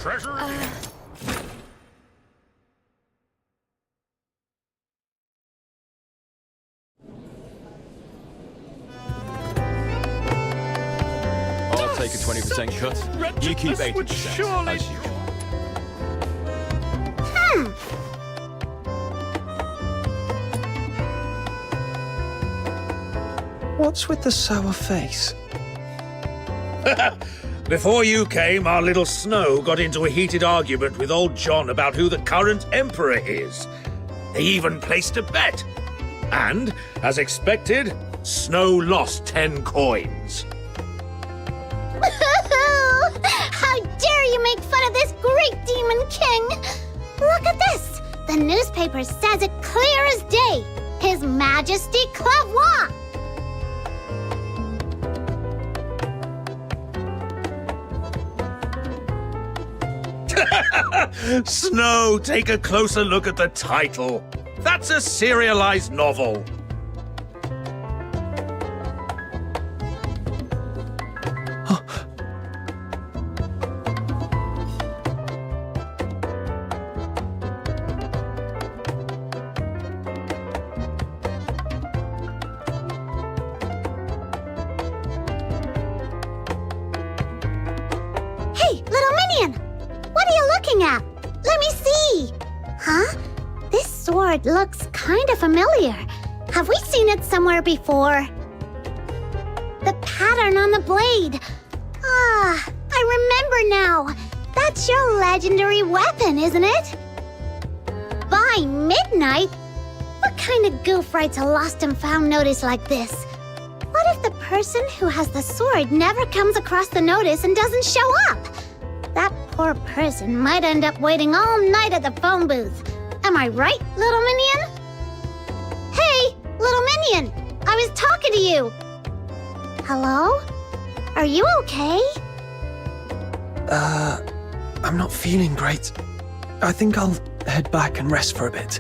treasure? I'll take a 20% cut. You keep 80%, as usual. What's with the sour face? Before you came, our little Snow got into a heated argument with old John about who the current emperor is. They even placed a bet. And, as expected, Snow lost 10 coins. How dare you make fun of this great Demon King! Look at this! The newspaper says it clear as day. His Majesty Clavois! Snow, take a closer look at the title. That's a serialized novel. Hey, little minion! What are you looking at? Let me see! Huh? This sword looks kind of familiar. Have we seen it somewhere before? The pattern on the blade. Ah, I remember now. That's your legendary weapon, isn't it? By midnight? What kind of goof writes a lost and found notice like this? What if the person who has the sword never comes across the notice and doesn't show up? That poor person might end up waiting all night at the phone booth. Am I right, little minion? Hey, little minion! I was talking to you! Hello? Are you okay? I'm not feeling great. I think I'll head back and rest for a bit.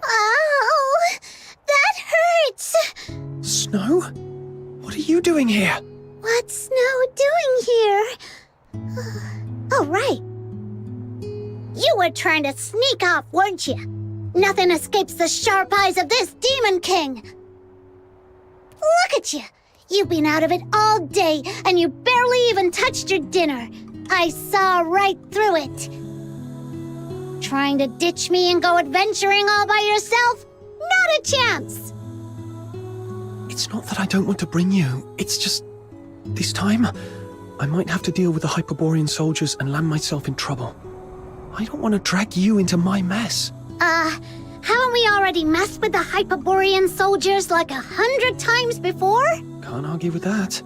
Ow! That hurts! Snow? What are you doing here? What's Snow doing here? Oh, right. You were trying to sneak off, weren't you? Nothing escapes the sharp eyes of this Demon King. Look at you. You've been out of it all day, and you barely even touched your dinner. I saw right through it. Trying to ditch me and go adventuring all by yourself? Not a chance! It's not that I don't want to bring you. It's just... this time, I might have to deal with the Hyperborean soldiers and land myself in trouble. I don't want to drag you into my mess. Haven't we already messed with the Hyperborean soldiers like 100 times before? Can't argue with that.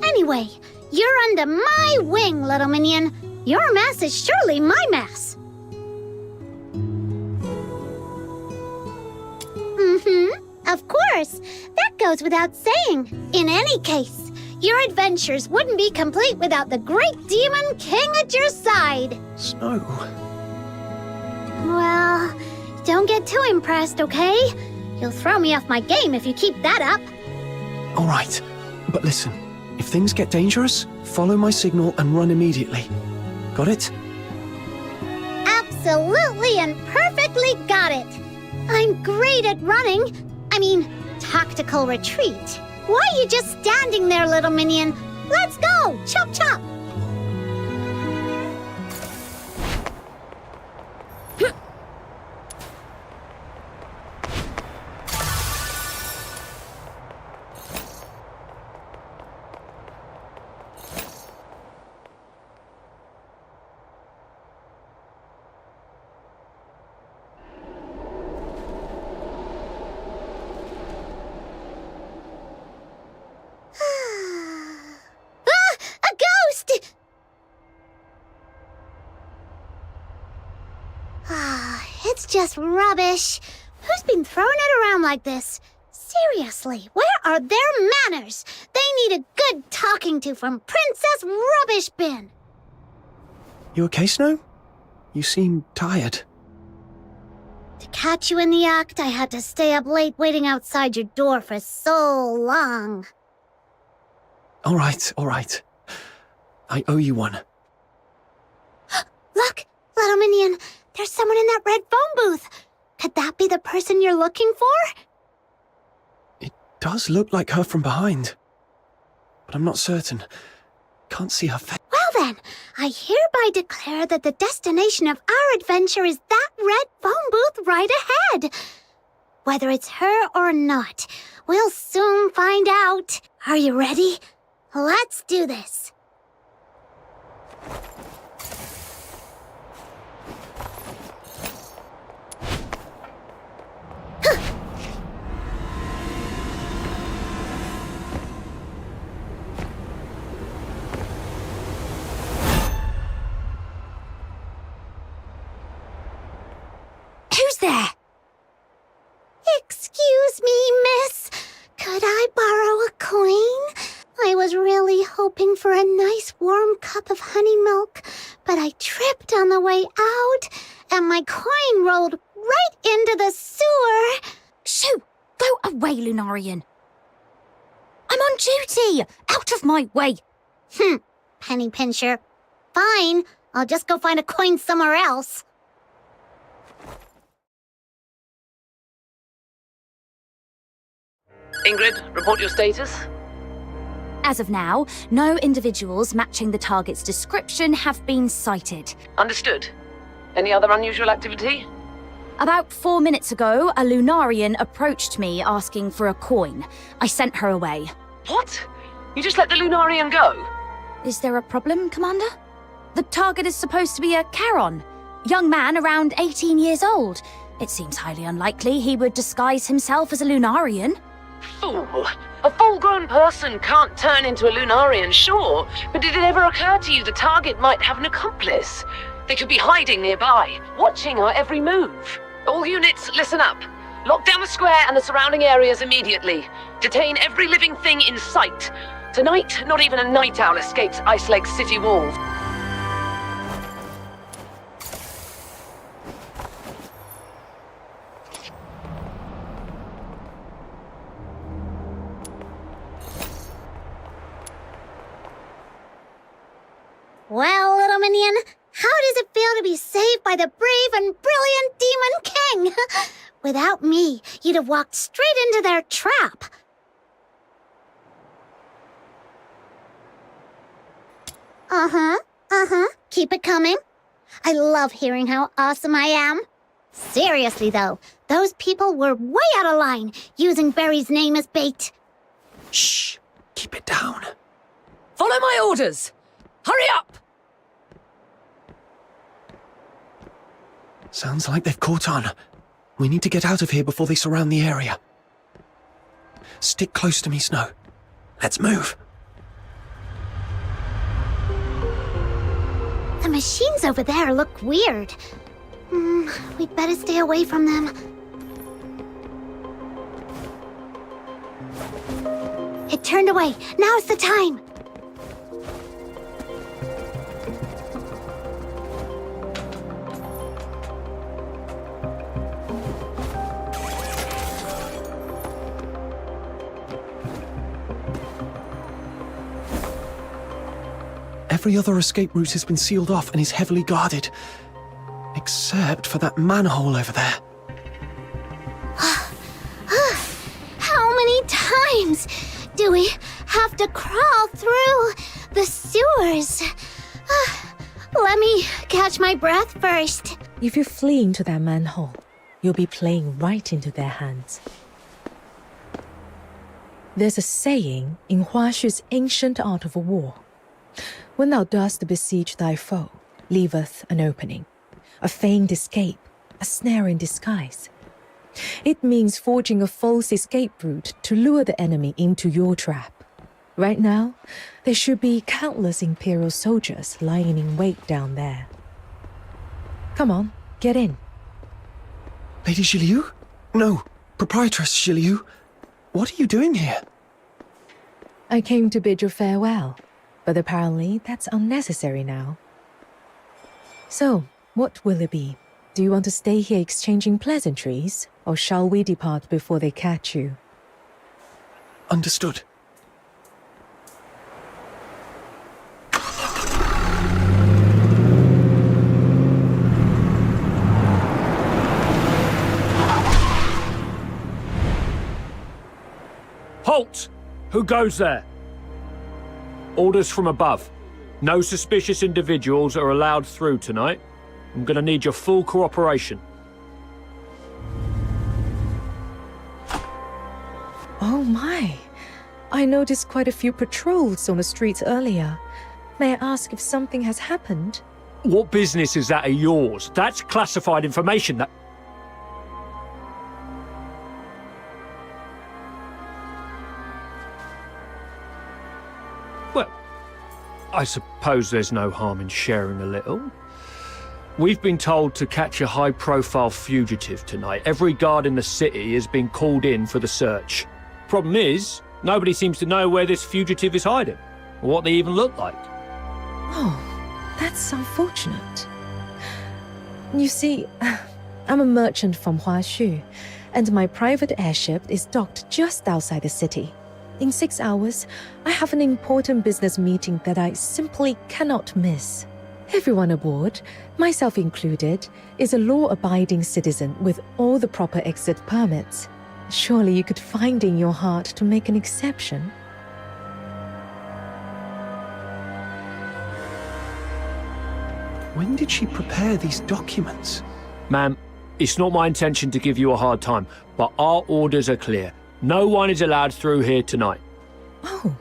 Anyway, you're under my wing, little minion. Your mess is surely my mess. Of course. That goes without saying. In any case, your adventures wouldn't be complete without the great Demon King at your side. Snow. Well, don't Don't get too impressed, okay? You'll throw me off my game if you keep that up. All right, but listen. If things get dangerous, follow my signal and run immediately. Got it? Absolutely and perfectly got it. I'm great at running. I mean, tactical retreat. Why are you just standing there, little minion? Let's go! Chop chop! It's just rubbish. Who's been throwing it around like this? Seriously, where are their manners? They need a good talking to from Princess Rubbish Bin. You okay, Snow? You seem tired. To catch you in the act, I had to stay up late waiting outside your door for so long. All right. I owe you one. Look, little minion, there's someone in that red phone booth. Could that be the person you're looking for? It does look like her from behind, but I'm not certain. Can't see her face. Well then, I hereby declare that the destination of our adventure is that red phone booth right ahead. Whether it's her or not, we'll soon find out. Are you ready? Let's do this. Who's there? Excuse me, miss. Could I borrow a coin? I was really hoping for a nice warm cup of honey milk, but I tripped on the way out, and my coin rolled right into the sewer. Shoo! Go away, Lunarian. I'm on duty! Out of my way! Penny pincher. Fine, I'll just go find a coin somewhere else. Ingrid, report your status. As of now, no individuals matching the target's description have been sighted. Understood. Any other unusual activity? About 4 minutes ago, a Lunarian approached me asking for a coin. I sent her away. What? You just let the Lunarian go? Is there a problem, Commander? The target is supposed to be a Charon. Young man around 18 years old. It seems highly unlikely he would disguise himself as a Lunarian. Fool! A full-grown person can't turn into a Lunarian, sure, but did it ever occur to you the target might have an accomplice? They could be hiding nearby, watching our every move. All units, listen up. Lock down the square and the surrounding areas immediately. Detain every living thing in sight. Tonight, not even a night owl escapes Ice Lake's city walls. Well, little minion, how does it feel to be saved by the brave and brilliant Demon King? Without me, you'd have walked straight into their trap. Keep it coming. I love hearing how awesome I am. Seriously, though, those people were way out of line, using Barry's name as bait. Shh! Keep it down. Follow my orders! Hurry up! Sounds like they've caught on. We need to get out of here before they surround the area. Stick close to me, Snow. Let's move. The machines over there look weird. We'd better stay away from them. It turned away. Now's the time. Every other escape route has been sealed off and is heavily guarded. Except for that manhole over there. How many times do we have to crawl through the sewers? Let me catch my breath first. If you flee into that manhole, you'll be playing right into their hands. There's a saying in Hua Xu's ancient art of war. When thou dost besiege thy foe, leaveth an opening, a feigned escape, a snare in disguise. It means forging a false escape route to lure the enemy into your trap. Right now, there should be countless Imperial soldiers lying in wait down there. Come on, get in. Lady Zhiliu? No, Proprietress Zhiliu. What are you doing here? I came to bid you farewell, but apparently that's unnecessary now. So, what will it be? Do you want to stay here exchanging pleasantries, or shall we depart before they catch you? Understood. Halt! Who goes there? Orders from above. No suspicious individuals are allowed through tonight. I'm gonna need your full cooperation. Oh my! I noticed quite a few patrols on the streets earlier. May I ask if something has happened? What business is that of yours? That's classified information that... Well, I suppose there's no harm in sharing a little. We've been told to catch a high-profile fugitive tonight. Every guard in the city has been called in for the search. Problem is, nobody seems to know where this fugitive is hiding, or what they even look like. Oh, that's unfortunate. You see, I'm a merchant from Hua Xu, and my private airship is docked just outside the city. In 6 hours, I have an important business meeting that I simply cannot miss. Everyone aboard, myself included, is a law-abiding citizen with all the proper exit permits. Surely you could find in your heart to make an exception. When did she prepare these documents? Ma'am, it's not my intention to give you a hard time, but our orders are clear. No one is allowed through here tonight. Oh,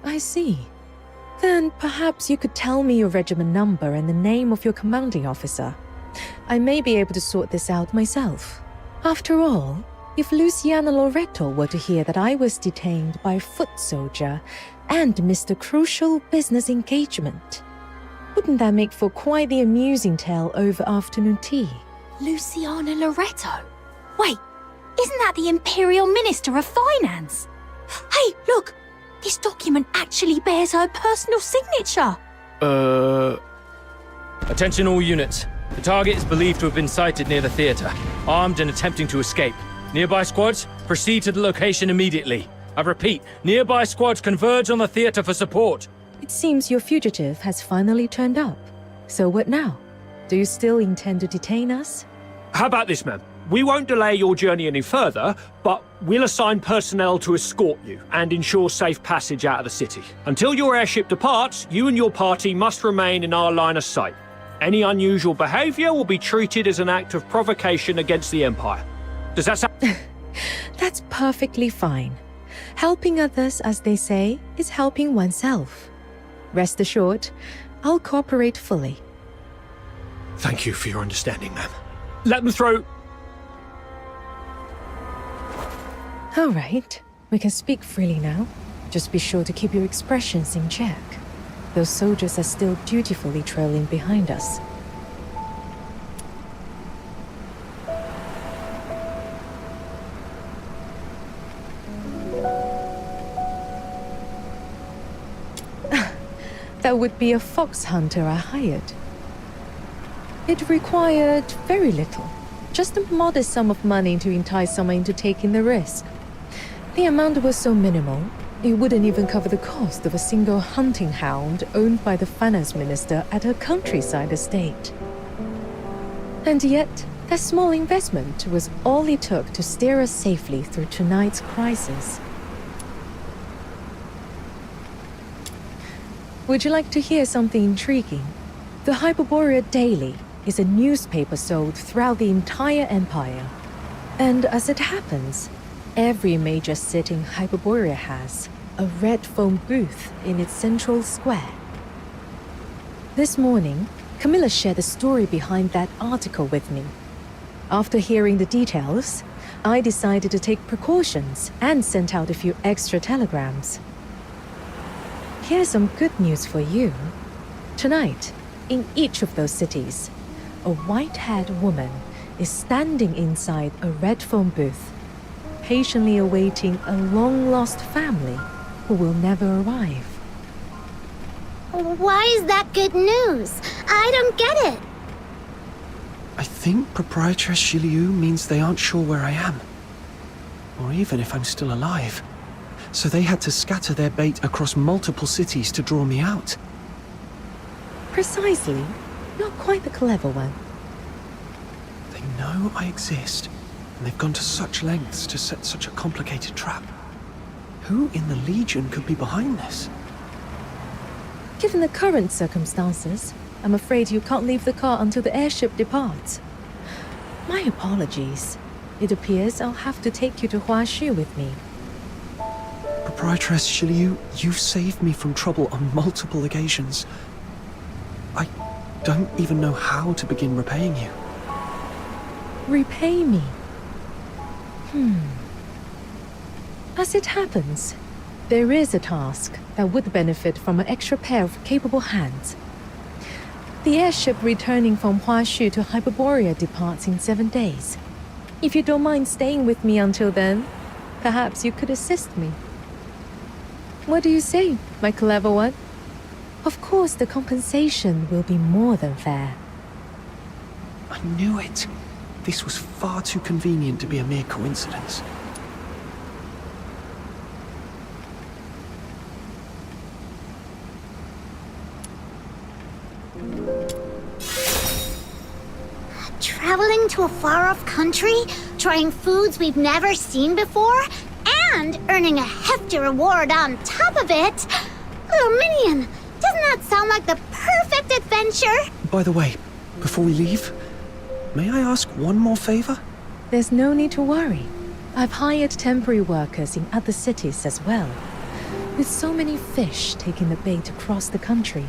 I see. Then perhaps you could tell me your regiment number and the name of your commanding officer. I may be able to sort this out myself. After all, if Luciana Loreto were to hear that I was detained by a foot soldier and missed a crucial business engagement, wouldn't that make for quite the amusing tale over afternoon tea? Luciana Loreto? Wait, isn't that the Imperial Minister of Finance? Hey, look! This document actually bears her personal signature! Attention all units. The target is believed to have been sighted near the theatre, armed and attempting to escape. Nearby squads, proceed to the location immediately. I repeat, nearby squads converge on the theatre for support. It seems your fugitive has finally turned up. So what now? Do you still intend to detain us? How about this, ma'am? We won't delay your journey any further, but we'll assign personnel to escort you and ensure safe passage out of the city. Until your airship departs, you and your party must remain in our line of sight. Any unusual behavior will be treated as an act of provocation against the Empire. Does that sound... That's perfectly fine. Helping others, as they say, is helping oneself. Rest assured, I'll cooperate fully. Thank you for your understanding, ma'am. Let them through. All right, we can speak freely now. Just be sure to keep your expressions in check. Those soldiers are still dutifully trailing behind us. That would be a fox hunter I hired. It required very little. Just a modest sum of money to entice someone into taking the risk. The amount was so minimal, It wouldn't even cover the cost of a single hunting hound owned by the finance minister at her countryside estate. And yet, that small investment was all it took to steer us safely through tonight's crisis. Would you like to hear something intriguing? The Hyperborea Daily is a newspaper sold throughout the entire empire. And as it happens, every major city in Hyperborea has a red foam booth in its central square. This morning, Camilla shared the story behind that article with me. After hearing the details, I decided to take precautions and sent out a few extra telegrams. Here's some good news for you. Tonight, in each of those cities, a white-haired woman is standing inside a red foam booth, patiently awaiting a long-lost family who will never arrive. Why is that good news? I don't get it. I think Proprietress Shiliu means they aren't sure where I am. Or even if I'm still alive. So they had to scatter their bait across multiple cities to draw me out. Precisely. You're quite the clever one. They know I exist, and they've gone to such lengths to set such a complicated trap. Who in the Legion could be behind this? Given the current circumstances, I'm afraid you can't leave the car until the airship departs. My apologies. It appears I'll have to take you to Huaxu with me. Proprietress Shiliu, you've saved me from trouble on multiple occasions. I don't even know how to begin repaying you. Repay me? As it happens, there is a task that would benefit from an extra pair of capable hands. The airship returning from Huaxu to Hyperborea departs in 7 days. If you don't mind staying with me until then, perhaps you could assist me. What do you say, my clever one? Of course, the compensation will be more than fair. I knew it. This was far too convenient to be a mere coincidence. Traveling to a far-off country, trying foods we've never seen before, and earning a hefty reward on top of it. Little Minion, doesn't that sound like the perfect adventure? By the way, before we leave, may I ask one more favor? There's no need to worry. I've hired temporary workers in other cities as well. With so many fish taking the bait across the country,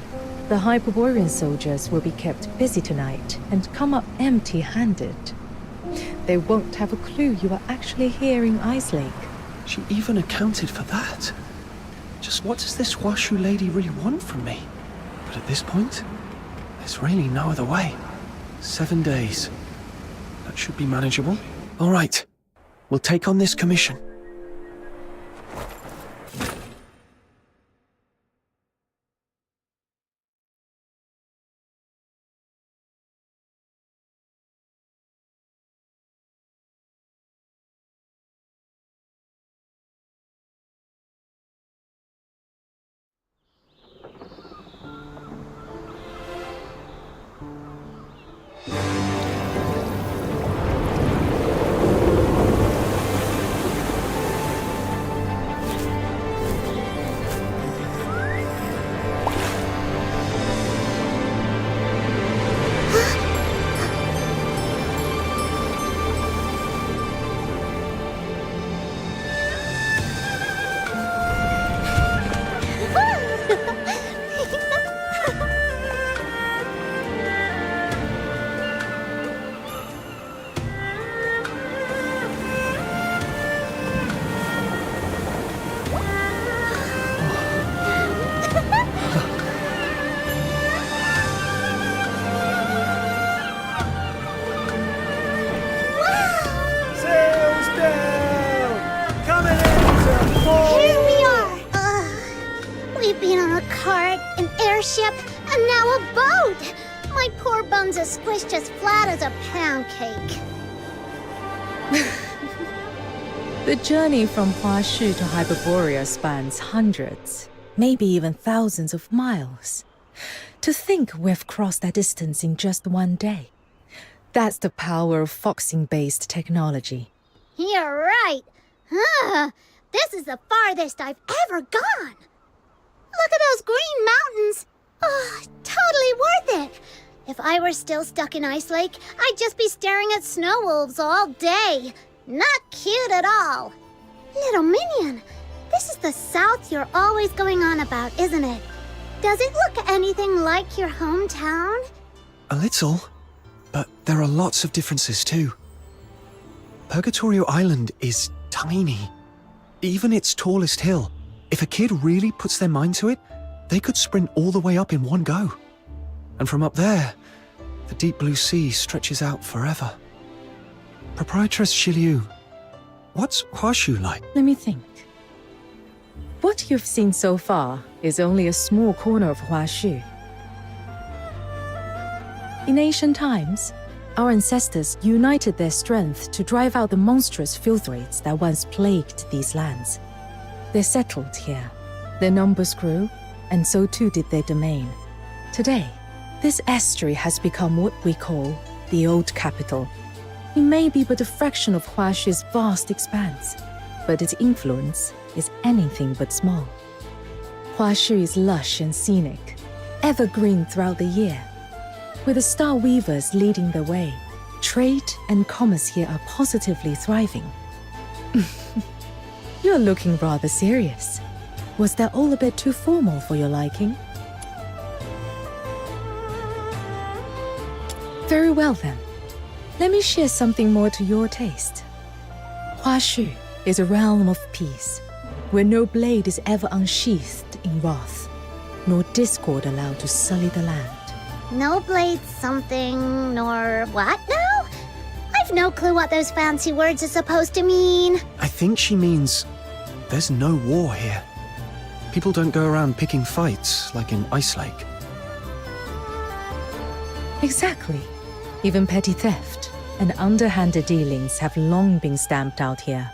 the Hyperborean soldiers will be kept busy tonight and come up empty-handed. They won't have a clue you are actually here in Ice Lake. She even accounted for that. Just what does this Huaxu lady really want from me? But at this point, there's really no other way. 7 days. That should be manageable. All right, we'll take on this commission. Airship, and now a boat! My poor buns are squished as flat as a pound cake. The journey from Huashu to Hyperborea spans hundreds, maybe even thousands of miles. To think we've crossed that distance in just one day. That's the power of foxing-based technology. You're right. This is the farthest I've ever gone. Look at those green mountains. Oh, totally worth it. If I were still stuck in Ice Lake, I'd just be staring at snow wolves all day. Not cute at all. Little Minion, this is the South you're always going on about, isn't it? Does it look anything like your hometown? A little, but there are lots of differences too. Purgatorio Island is tiny. Even its tallest hill, if a kid really puts their mind to it, they could sprint all the way up in one go. And from up there, the deep blue sea stretches out forever. Proprietress Shiliu, what's Huashu like? Let me think. What you've seen so far is only a small corner of Huashu. In ancient times, our ancestors united their strength to drive out the monstrous filth raids that once plagued these lands. They settled here. Their numbers grew, and so too did their domain. Today, this estuary has become what we call the Old Capital. It may be but a fraction of Huashu's vast expanse, but its influence is anything but small. Huashu is lush and scenic, evergreen throughout the year. With the Star Weavers leading the way, trade and commerce here are positively thriving. You're looking rather serious. Was that all a bit too formal for your liking? Very well then. Let me share something more to your taste. Huashu is a realm of peace, where no blade is ever unsheathed in wrath, nor discord allowed to sully the land. No blade something, nor what now? I've no clue what those fancy words are supposed to mean. I think she means there's no war here. People don't go around picking fights like in Ice Lake. Exactly. Even petty theft and underhanded dealings have long been stamped out here.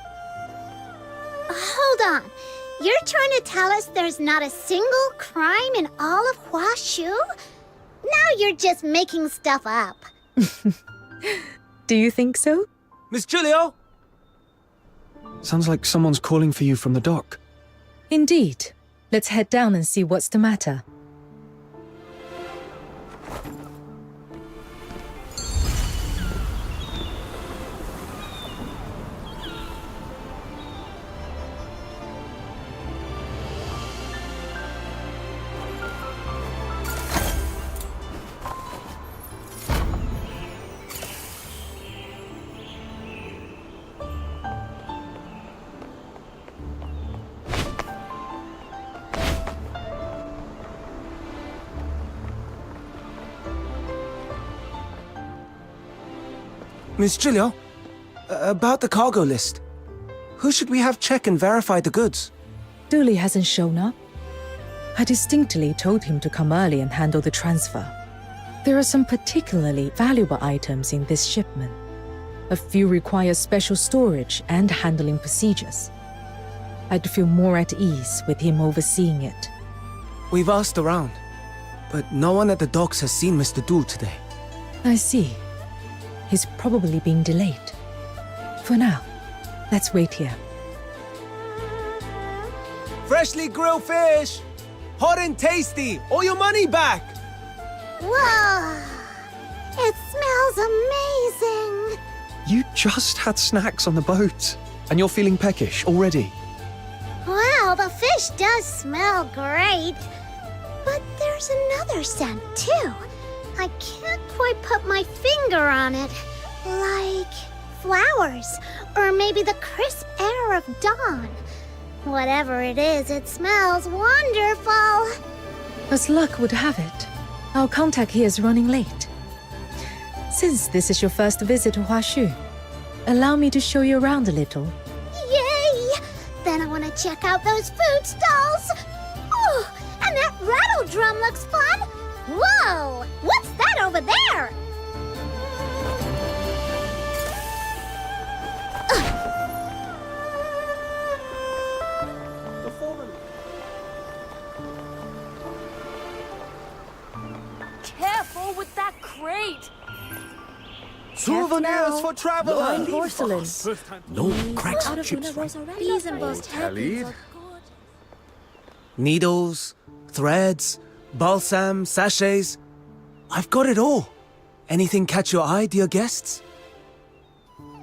Hold on. You're trying to tell us there's not a single crime in all of Huashu? Now you're just making stuff up. Do you think so? Miss Julio? Sounds like someone's calling for you from the dock. Indeed. Let's head down and see what's the matter. Miss Julio, about the cargo list. Who should we have check and verify the goods? Dooley hasn't shown up. I distinctly told him to come early and handle the transfer. There are some particularly valuable items in this shipment. A few require special storage and handling procedures. I'd feel more at ease with him overseeing it. We've asked around, but no one at the docks has seen Mr. Dool today. I see. He's probably being delayed. For now, let's wait here. Freshly grilled fish! Hot and tasty! Or your money back! Whoa! It smells amazing! You just had snacks on the boat, and you're feeling peckish already. Wow, the fish does smell great. But there's another scent, too. I can't quite put my finger on it. Like flowers, or maybe the crisp air of dawn. Whatever it is, it smells wonderful. As luck would have it, our contact here is running late. Since this is your first visit to Huashu, allow me to show you around a little. Yay! Then I want to check out those food stalls. Oh, and that rattle drum looks fun. Whoa! What's that over there? that crate? Souvenirs for travel. Fine porcelain. No cracks Out or of chips, Luna right? Rose already. These embossed hairpins are Needles, threads, balsam, sachets. I've got it all. Anything catch your eye, dear guests?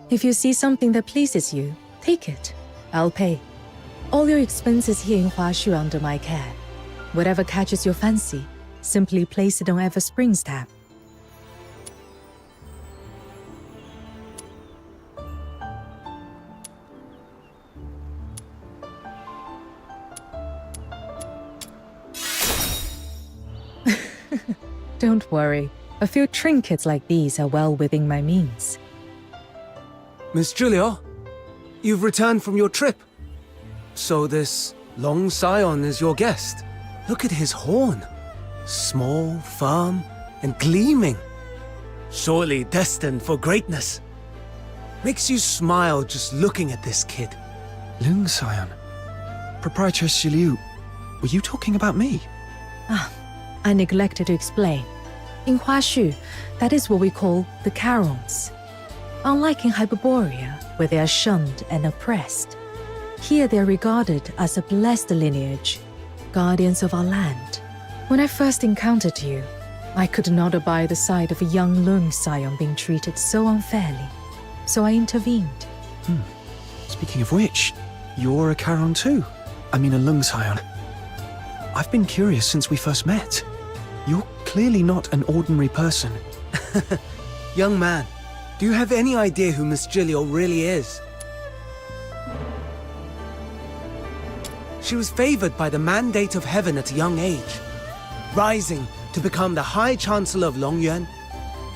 If you see something that pleases you, take it. I'll pay. All your expenses here in Huashu under my care. Whatever catches your fancy, simply place it on Everspring's tab. Don't worry. A few trinkets like these are well within my means. Miss Julia, you've returned from your trip. So this Long Scion is your guest. Look at his horn. Small, firm, and gleaming. Surely destined for greatness. Makes you smile just looking at this kid. Lung Scion. Proprietor Liu, were you talking about me? I neglected to explain. In Huashu, that is what we call the Carons. Unlike in Hyperborea, where they are shunned and oppressed, here they are regarded as a blessed lineage, guardians of our land. When I first encountered you, I could not abide the sight of a young Lung Scion being treated so unfairly, so I intervened. Speaking of which, you're a Charon too. I mean a Lung Scion. I've been curious since we first met. You're clearly not an ordinary person. Young man, do you have any idea who Miss Gilio really is? She was favored by the mandate of heaven at a young age, rising to become the High Chancellor of Longyuan.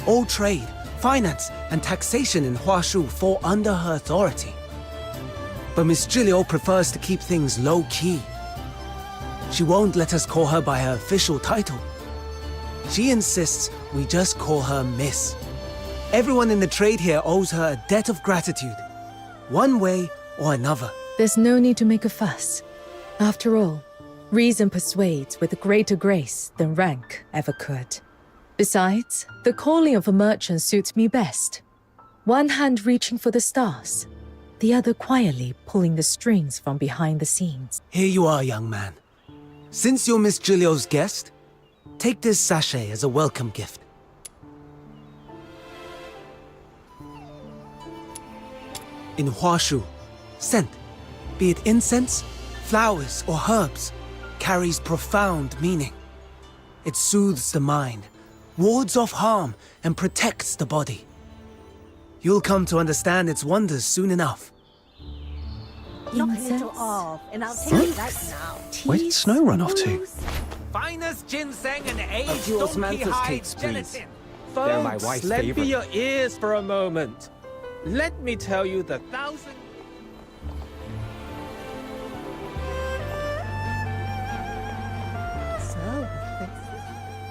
All trade, finance, and taxation in Huashu fall under her authority. But Miss Gilio prefers to keep things low-key. She won't let us call her by her official title. She insists we just call her Miss. Everyone in the trade here owes her a debt of gratitude, one way or another. There's no need to make a fuss. After all, reason persuades with greater grace than rank ever could. Besides, the calling of a merchant suits me best. One hand reaching for the stars, the other quietly pulling the strings from behind the scenes. Here you are, young man. Since you're Miss Gilio's guest, take this sachet as a welcome gift. In Huashu, scent, be it incense, flowers, or herbs, carries profound meaning. It soothes the mind, wards off harm, and protects the body. You'll come to understand its wonders soon enough. Incense, and I'll take it right now. Where did Snow run off to? Finest ginseng and aged A few donkey osmanthus hide cakes, please. gelatin. They're my Folks, wife's lend favorite. me your ears for a moment. Let me tell you the thousand...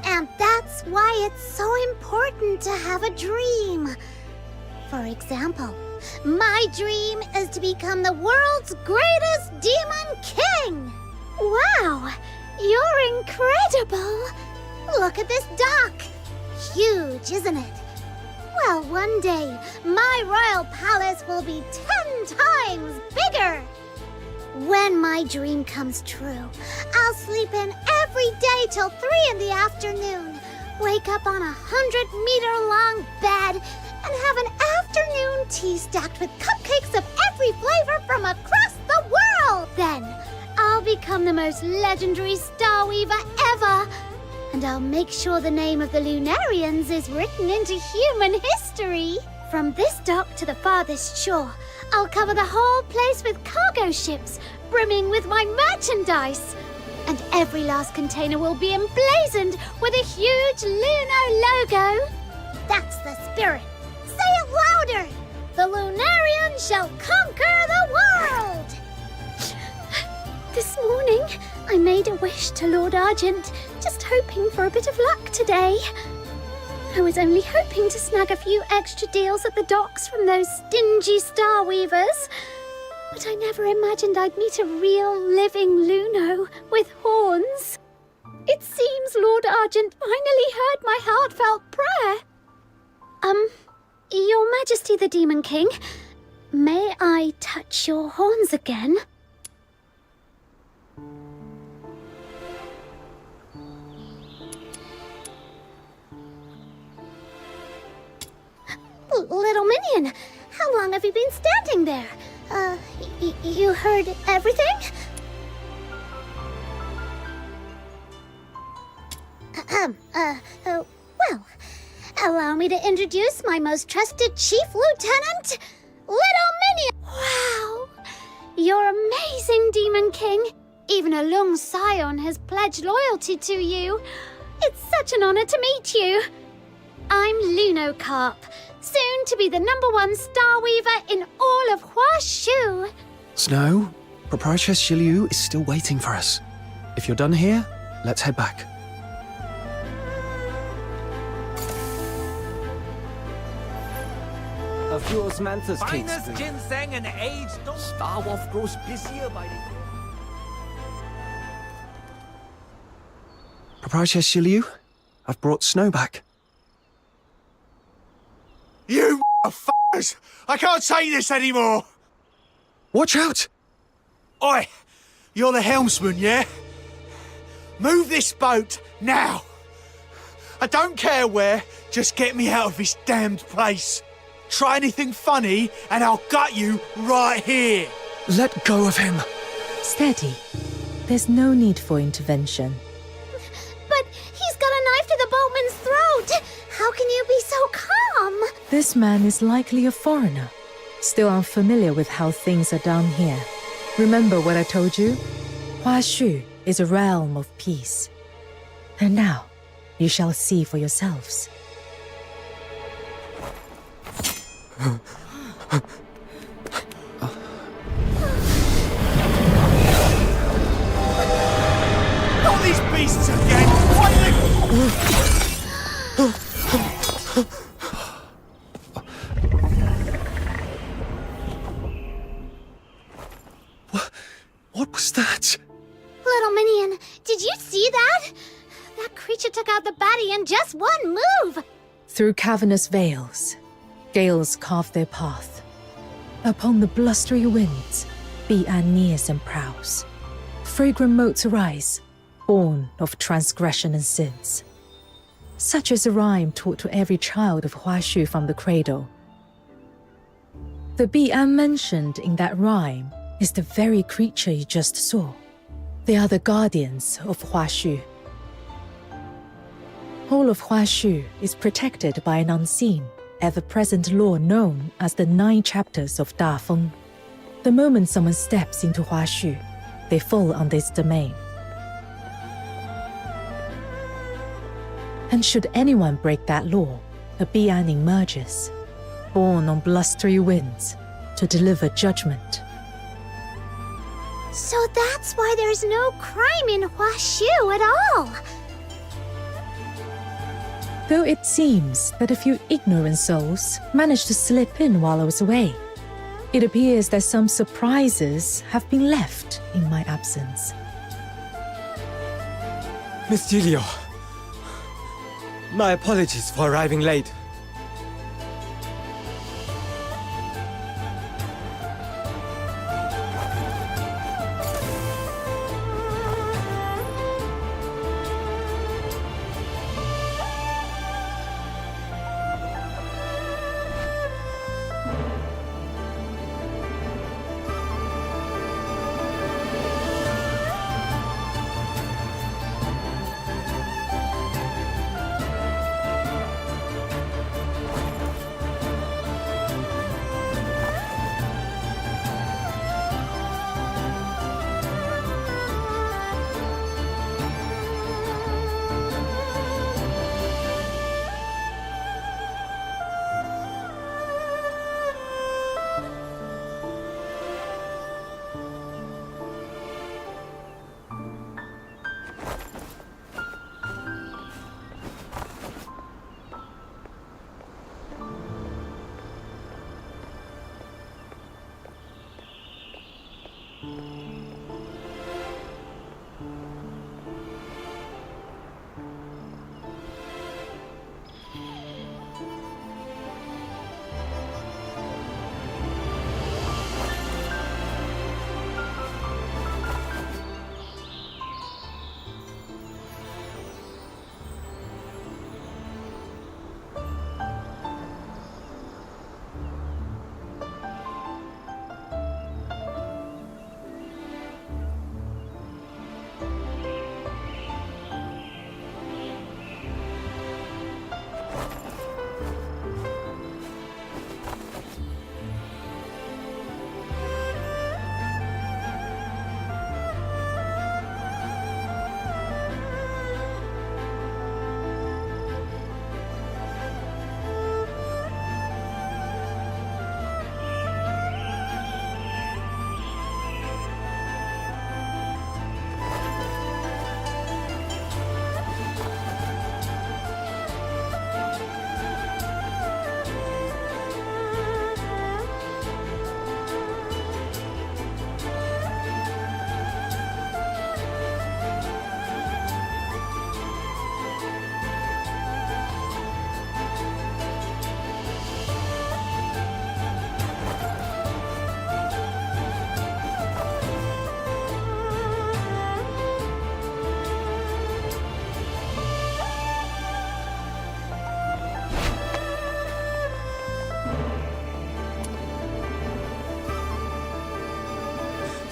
And that's why it's so important to have a dream. For example, my dream is to become the world's greatest demon king. Wow, you're incredible. Look at this dock. Huge, isn't it? Well, one day, my royal palace will be 10 times bigger. When my dream comes true, I'll sleep in every day till 3 in the afternoon, wake up on a 100-meter-long bed, and have an afternoon tea stacked with cupcakes of every flavor from across the world. Then, I'll become the most legendary star weaver ever, and I'll make sure the name of the Lunarians is written into human history. From this dock to the farthest shore, I'll cover the whole place with cargo ships, brimming with my merchandise. And every last container will be emblazoned with a huge Luno logo. That's the spirit. Say it louder. The Lunarian shall conquer the world. This morning, I made a wish to Lord Argent, just hoping for a bit of luck today. I was only hoping to snag a few extra deals at the docks from those stingy star weavers. But I never imagined I'd meet a real living Luno with horns. It seems Lord Argent finally heard my heartfelt prayer. Your Majesty the Demon King, may I touch your horns again? Little Minion, how long have you been standing there? You heard everything? Well, allow me to introduce my most trusted Chief Lieutenant, Little Minion! Wow! You're amazing, Demon King. Even a Lung Scion has pledged loyalty to you. It's such an honor to meet you. I'm Lunocarp, soon to be the #1 Star Weaver in all of Huashu. Snow, Proprietress Shiliu is still waiting for us. If you're done here, let's head back. A few osmanthus cakes. Finest ginseng and aged. Star Wolf grows busier by the day. Proprietress Shiliu, I've brought Snow back. You f***ers! I can't take this anymore! Watch out! Oi! You're the helmsman, yeah? Move this boat, now! I don't care where, just get me out of this damned place. Try anything funny, and I'll gut you right here! Let go of him! Steady. There's no need for intervention. But he's got a knife to the boatman's throat! How can you be so calm? This man is likely a foreigner, still unfamiliar with how things are done here. Remember what I told you? Huashu is a realm of peace. And now, you shall see for yourselves. Not these beasts again! Why are they... What was that? Little Minion, did you see that? That creature took out the baddie in just one move! Through cavernous veils, gales carve their path. Upon the blustery winds, Bi-An nears and prowls. Fragrant motes arise, born of transgression and sins. Such is a rhyme taught to every child of Huashu from the cradle. The Bi-An mentioned in that rhyme is the very creature you just saw. They are the guardians of Huashu. All of Huashu is protected by an unseen, ever-present law known as the 9 chapters of Da Feng. The moment someone steps into Huashu, they fall under its domain. And should anyone break that law, a Bi-An emerges, born on blustery winds, to deliver judgment. So that's why there's no crime in Huashu at all! Though it seems that a few ignorant souls managed to slip in while I was away, it appears that some surprises have been left in my absence. Miss Julio, my apologies for arriving late.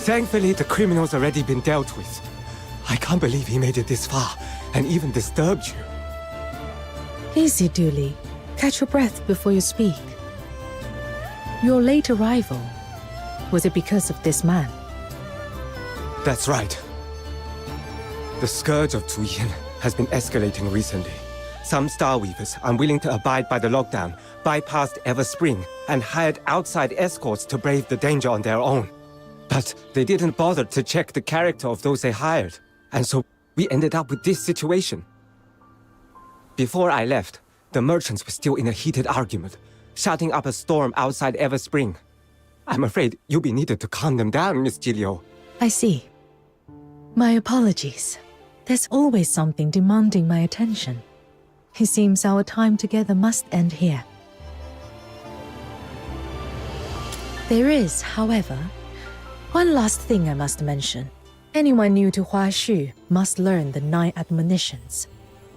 Thankfully, the criminal's already been dealt with. I can't believe he made it this far, and even disturbed you. Easy, Dooley. Catch your breath before you speak. Your late arrival, was it because of this man? That's right. The scourge of Zuyin has been escalating recently. Some Star Weavers, unwilling to abide by the lockdown, bypassed Everspring and hired outside escorts to brave the danger on their own. But they didn't bother to check the character of those they hired, and so we ended up with this situation. Before I left, the merchants were still in a heated argument, shouting up a storm outside Everspring. I'm afraid you'll be needed to calm them down, Miss Gilio. I see. My apologies. There's always something demanding my attention. It seems our time together must end here. There is, however, one last thing I must mention. Anyone new to Huaxu must learn the 9 admonitions.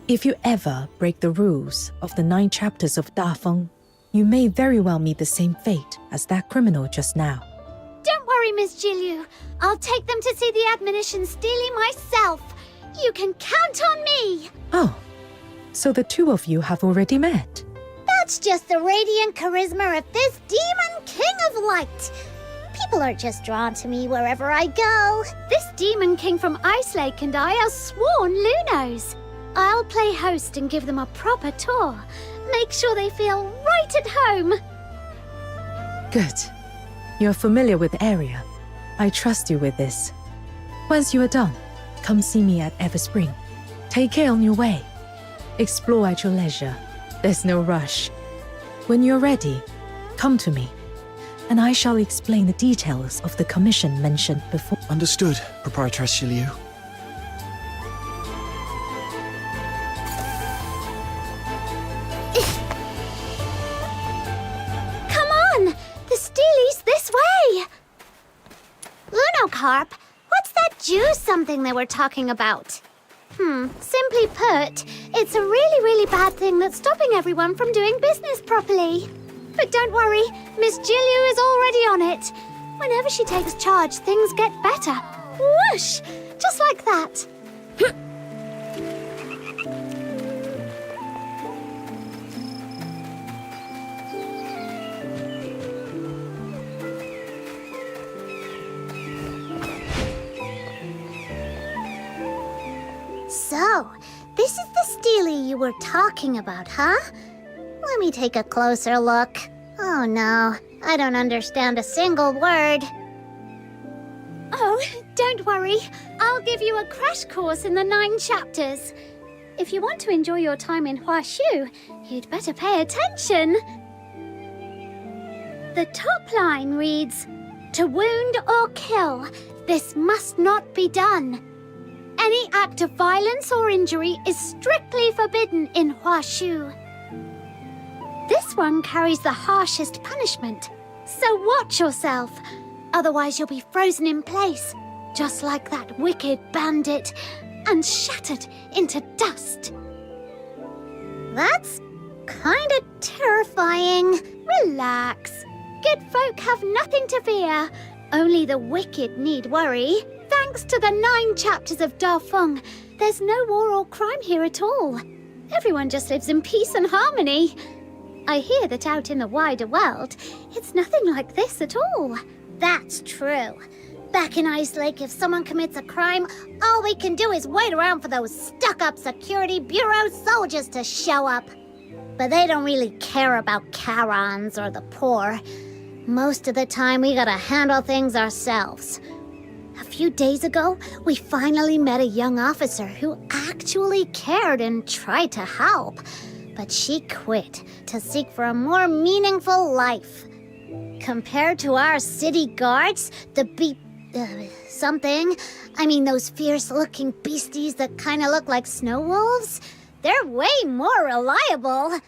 If you ever break the rules of the 9 chapters of Dafeng, you may very well meet the same fate as that criminal just now. Don't worry, Miss Jiliu. I'll take them to see the admonitions daily myself. You can count on me. Oh, so the two of you have already met. That's just the radiant charisma of this demon king of light. People are just drawn to me wherever I go. This demon king from Ice Lake and I are sworn Lunos. I'll play host and give them a proper tour. Make sure they feel right at home. Good. You're familiar with the area. I trust you with this. Once you are done, come see me at Everspring. Take care on your way. Explore at your leisure. There's no rush. When you're ready, come to me, and I shall explain the details of the commission mentioned before. Understood, Proprietress Shiliu. Come on! The Steely's this way! Lunocarp, what's that juice something they were talking about? Simply put, it's a really bad thing that's stopping everyone from doing business properly. But don't worry, Miss Jiliu is already on it. Whenever she takes charge, things get better. Whoosh! Just like that. So, this is the Steely you were talking about, huh? Let me take a closer look. Oh no, I don't understand a single word. Oh, don't worry. I'll give you a crash course in the 9 chapters. If you want to enjoy your time in Huaxu, you'd better pay attention. The top line reads, "To wound or kill, this must not be done. Any act of violence or injury is strictly forbidden in Huaxu." This one carries the harshest punishment, so watch yourself. Otherwise you'll be frozen in place, just like that wicked bandit, and shattered into dust. That's kinda terrifying. Relax. Good folk have nothing to fear. Only the wicked need worry. Thanks to the 9 chapters of Dafeng, there's no war or crime here at all. Everyone just lives in peace and harmony. I hear that out in the wider world, it's nothing like this at all. That's true. Back in Ice Lake, if someone commits a crime, all we can do is wait around for those stuck-up Security Bureau soldiers to show up. But they don't really care about Karons or the poor. Most of the time, we gotta handle things ourselves. A few days ago, we finally met a young officer who actually cared and tried to help. But she quit to seek for a more meaningful life. Compared to our city guards, the those fierce-looking beasties that kind of look like snow wolves, they're way more reliable.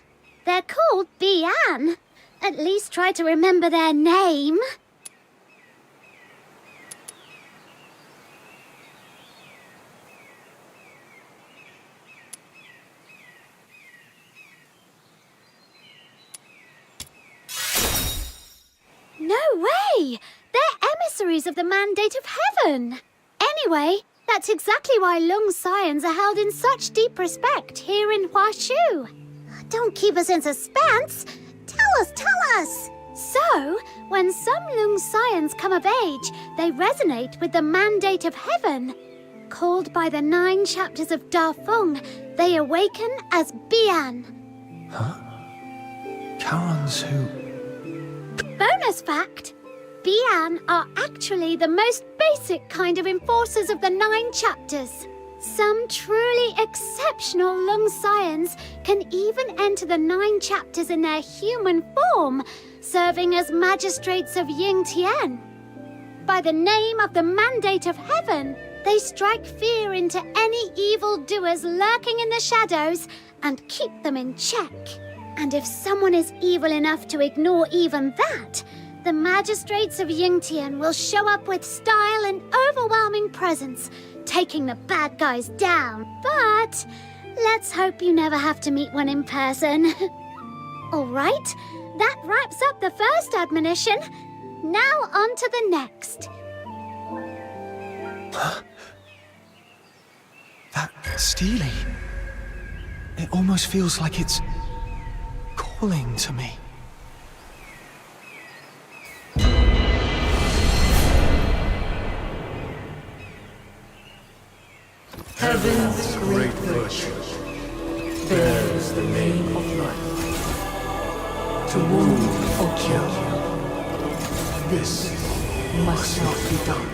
They're called Bian. At least try to remember their name. No way! They're mysteries of the Mandate of Heaven. Anyway, that's exactly why Lung Scions are held in such deep respect here in Huashu. Don't keep us in suspense. Tell us. So, when some Lung Scions come of age, they resonate with the Mandate of Heaven. Called by the 9 chapters of Da Feng, they awaken as Bian. Huh? Charons who... Bonus fact, Bian are actually the most basic kind of enforcers of the 9 chapters. Some truly exceptional Lung Scions can even enter the 9 chapters in their human form, serving as magistrates of Ying Tian. By the name of the Mandate of Heaven, they strike fear into any evildoers lurking in the shadows and keep them in check. And if someone is evil enough to ignore even that, the magistrates of Ying Tian will show up with style and overwhelming presence, taking the bad guys down. But let's hope you never have to meet one in person. All right, that wraps up the first admonition. Now on to the next. That Steely. It almost feels like it's calling to me. Heaven's great virtue bears the name of life. To wound or kill, this must not be done.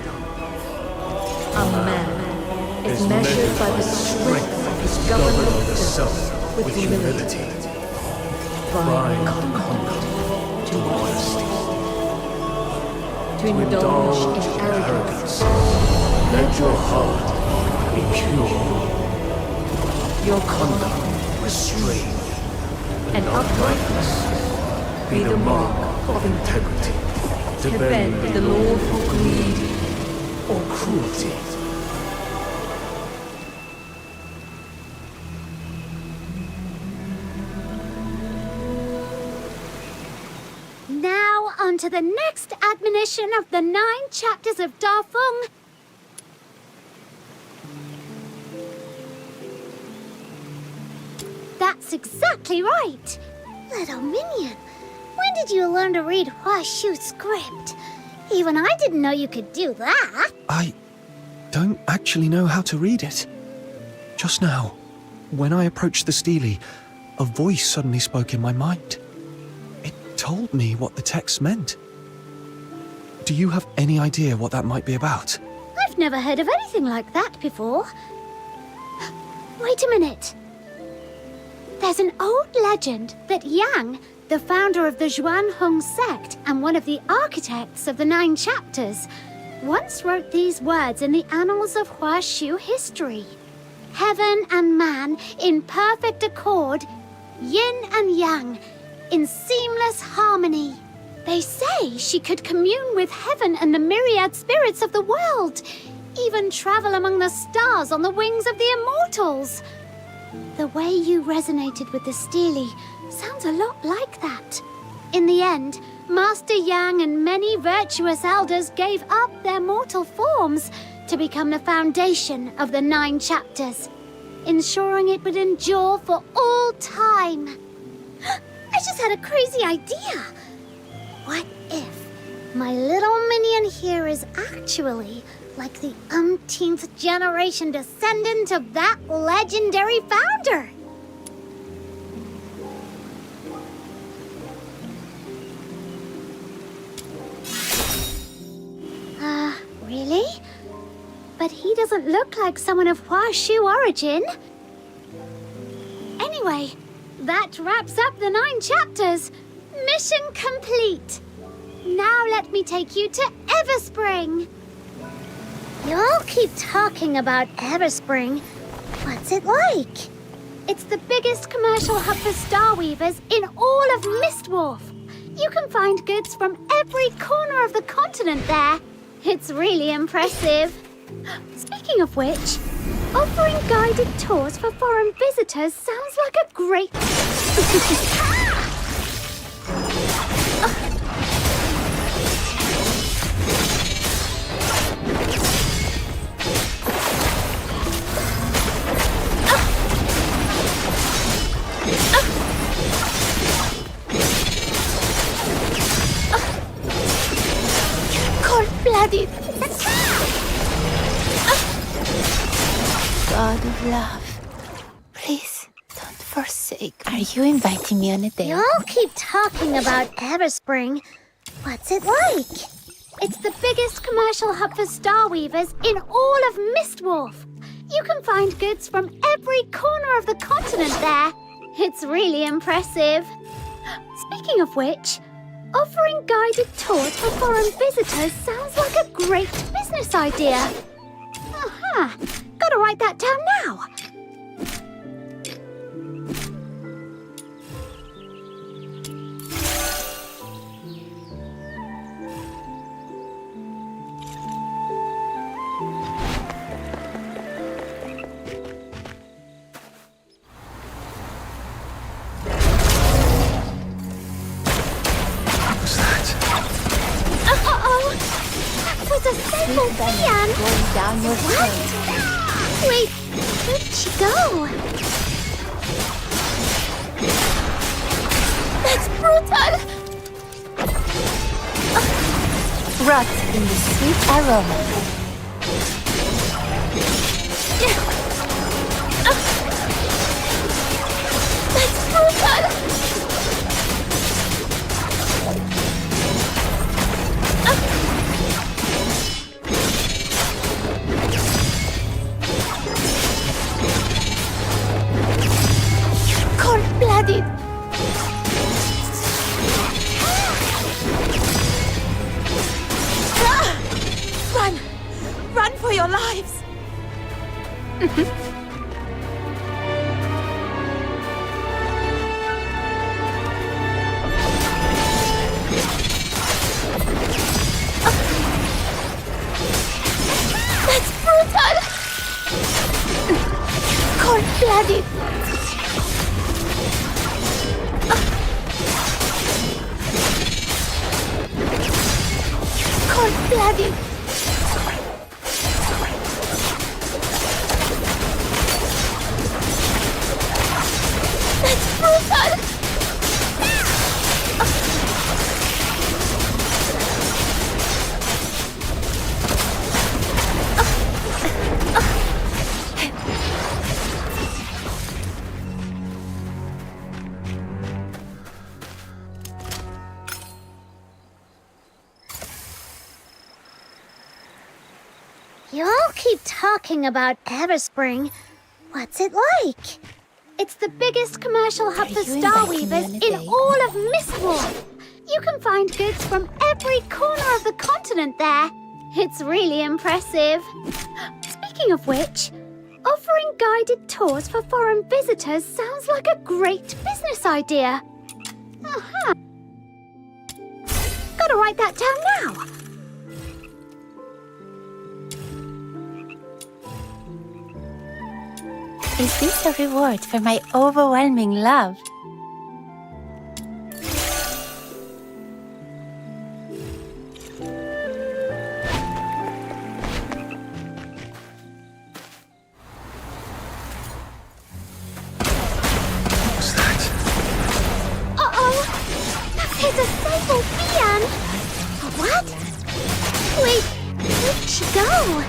A man is measured by the strength of his government of the self with humility, by conduct to honesty. To indulge in arrogance, let your heart be pure, your conduct restrained, and uprightness be the mark of integrity, to bend the law for greed or cruelty. Now on to the next admonition of the 9 chapters of Da Feng. That's exactly right. Little minion, when did you learn to read Huashu script? Even I didn't know you could do that. I don't actually know how to read it. Just now, when I approached the Steely, a voice suddenly spoke in my mind. It told me what the text meant. Do you have any idea what that might be about? I've never heard of anything like that before. Wait a minute. There's an old legend that Yang, the founder of the Zhuanhong sect and one of the architects of the 9 chapters, once wrote these words in the annals of Huashu history. Heaven and man in perfect accord, yin and yang, in seamless harmony. They say she could commune with heaven and the myriad spirits of the world, even travel among the stars on the wings of the immortals. The way you resonated with the Steely sounds a lot like that. In the end, Master Yang and many virtuous elders gave up their mortal forms to become the foundation of the 9 chapters, ensuring it would endure for all time. I just had a crazy idea. What if my little minion here is actually like the umpteenth generation descendant of that legendary founder? Really? But he doesn't look like someone of Huashu origin. Anyway, that wraps up the 9 chapters. Mission complete. Now let me take you to Everspring. You all keep talking about Everspring. What's it like? It's the biggest commercial hub for Star Weavers in all of Mistwolf. You can find goods from every corner of the continent there. It's really impressive. Speaking of which, offering guided tours for foreign visitors sounds like a great... Cold-blooded. God of love, please don't forsake. Are you inviting me on a date? You all keep talking about Everspring. What's it like? It's the biggest commercial hub for Star Weavers in all of Mistwolf. You can find goods from every corner of the continent there. It's really impressive. Speaking of which, offering guided tours for foreign visitors sounds like a great business idea. Aha! Gotta write that down now. A simple fan. Going down your What? Wait, where did she go? That's brutal! Rot in the sweet aroma. That's brutal! Cold-blooded. Run! Run for your lives! That's brutal! Cold-blooded. Cold-blooded. That's brutal! You all keep talking about Everspring. What's it like? It's the biggest commercial hub for Star Weavers in all of Mistwolf. You can find goods from every corner of the continent there. It's really impressive. Speaking of which, offering guided tours for foreign visitors sounds like a great business idea. Aha! Gotta write that down now. Is this a reward for my overwhelming love? There's a Sable Fian! What? Wait, where did she go?